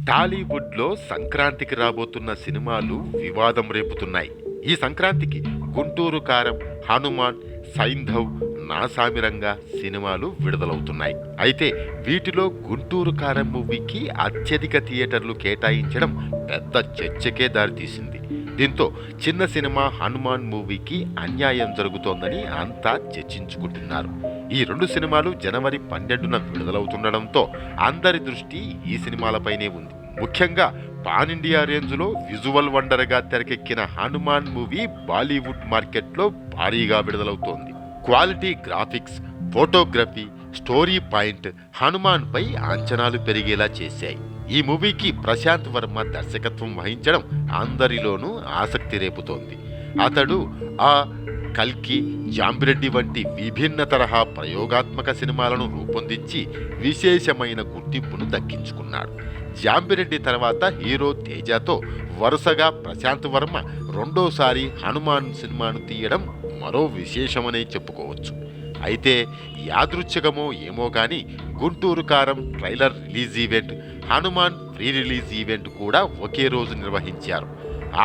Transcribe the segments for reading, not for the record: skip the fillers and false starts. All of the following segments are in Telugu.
టాలీవుడ్లో సంక్రాంతికి రాబోతున్న సినిమాలు వివాదం రేపుతున్నాయి. ఈ సంక్రాంతికి గుంటూరు కారం, హనుమాన్, సైంధవ్, నాసామిరంగా సినిమాలు విడుదలవుతున్నాయి. అయితే వీటిలో గుంటూరు కారం మూవీకి అత్యధిక థియేటర్లు కేటాయించడం పెద్ద చర్చకే దారితీసింది. దీంతో చిన్న సినిమా హనుమాన్ మూవీకి అన్యాయం జరుగుతోందని అంతా చర్చించుకుంటున్నారు. ఈ రెండు సినిమాలు జనవరి 12న విడుదలవుతుండడంతో అందరి దృష్టి ఈ సినిమాలపైనే ఉంది. ముఖ్యంగా పాన్ ఇండియా రేంజ్లో విజువల్ వండర్గా తెరకెక్కిన హనుమాన్ మూవీ బాలీవుడ్ మార్కెట్లో భారీగా విడుదలవుతోంది. Quality graphics, photography, story point Hanuman పై అంచనాలు పెరిగేలా చేశాయి. ఈ మూవీకి ప్రశాంత్ వర్మ దర్శకత్వం వహించడం అందరిలోనూ ఆసక్తి రేపుతోంది. అతడు కల్కి, జాంబిరెడ్డి వంటి విభిన్న తరహా ప్రయోగాత్మక సినిమాలను రూపొందించి విశేషమైన గుర్తింపును దక్కించుకున్నాడు. జాంబిరెడ్డి తర్వాత హీరో తేజతో వరుసగా ప్రశాంత్ వర్మ రెండోసారి హనుమాన్ సినిమాను తీయడం మరో విశేషమనే చెప్పుకోవచ్చు. అయితే యాదృచ్ఛికమో ఏమో కానీ గుంటూరు కారం trailer release event, Hanuman pre release event కూడా ఒకే రోజు నిర్వహించారు.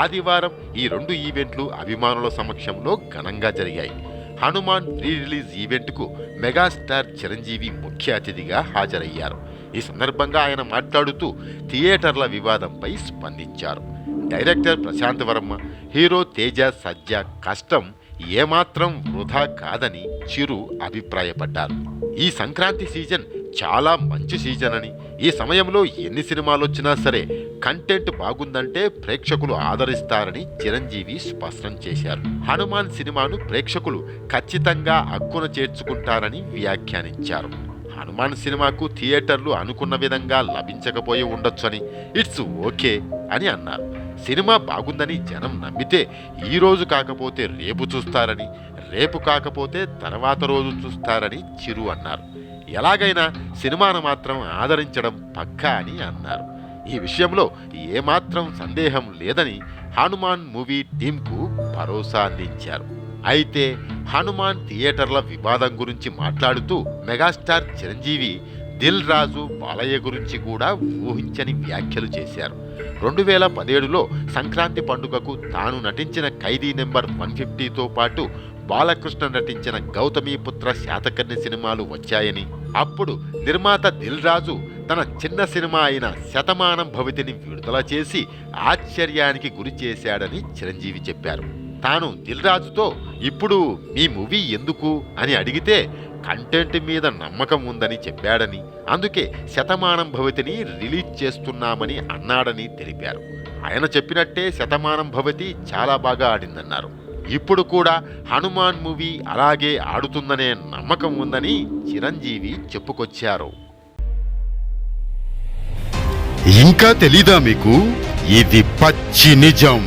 ఆదివారం ఈ రెండు ఈవెంట్లు అభిమానుల సమక్షంలో ఘనంగా జరిగాయి. హనుమాన్ ప్రీ రిలీజ్ ఈవెంట్కు మెగాస్టార్ చిరంజీవి ముఖ్య అతిథిగా హాజరయ్యారు. ఈ సందర్భంగా ఆయన మాట్లాడుతూ థియేటర్ల వివాదంపై స్పందించారు. డైరెక్టర్ ప్రశాంత్ వర్మ, హీరో తేజ సజ్జా కష్టం ఏమాత్రం వృధా కాదని చిరు అభిప్రాయపడ్డారు. ఈ సంక్రాంతి సీజన్ చాలా మంచి సీజన్ అని, ఈ సమయంలో ఎన్ని సినిమాలు వచ్చినా సరే కంటెంట్ బాగుందంటే ప్రేక్షకులు ఆదరిస్తారని చిరంజీవి స్పష్టం చేశారు. హనుమాన్ సినిమాను ప్రేక్షకులు ఖచ్చితంగా హక్కున చేర్చుకుంటారని వ్యాఖ్యానించారు. హనుమాన్ సినిమాకు థియేటర్లు అనుకున్న విధంగా లభించకపోయి ఉండొచ్చని, ఇట్స్ ఓకే అని అన్నారు. సినిమా బాగుందని జనం నమ్మితే ఈ రోజు కాకపోతే రేపు చూస్తారని, రేపు కాకపోతే తర్వాత రోజు చూస్తారని చిరు అన్నారు. ఎలాగైనా సినిమాను మాత్రం ఆదరించడం పక్కా అని అన్నారు. ఈ విషయంలో ఏమాత్రం సందేహం లేదని హనుమాన్ మూవీ టీంకు భరోసా అందించారు. అయితే హనుమాన్ థియేటర్ల వివాదం గురించి మాట్లాడుతూ మెగాస్టార్ చిరంజీవి దిల్ రాజు బాలయ్య గురించి కూడా ఊహించని వ్యాఖ్యలు చేశారు. 2017లో సంక్రాంతి పండుగకు తాను నటించిన ఖైదీ నెంబర్ 150తో పాటు బాలకృష్ణ నటించిన గౌతమీపుత్ర శాతకర్ణి సినిమాలు వచ్చాయని, అప్పుడు నిర్మాత దిల్ రాజు తన చిన్న సినిమా అయిన శతమానం భవతిని విడుదల చేసి ఆశ్చర్యానికి గురి చేశాడని చిరంజీవి చెప్పారు. తాను దిల్ రాజుతో ఇప్పుడు మీ మూవీ ఎందుకు అని అడిగితే కంటెంట్ మీద నమ్మకం ఉందని చెప్పాడని, అందుకే శతమానం భవతిని రిలీజ్ చేస్తున్నామని అన్నాడని తెలిపారు. ఆయన చెప్పినట్టే శతమానం భవతి చాలా బాగా ఆడిందన్నారు. ఇప్పుడు కూడా హనుమాన్ మూవీ అలాగే ఆడుతుందనే నమ్మకం ఉందని చిరంజీవి చెప్పుకొచ్చారు. ఇంకా తెలీదా మీకు? ఇది పచ్చి నిజం.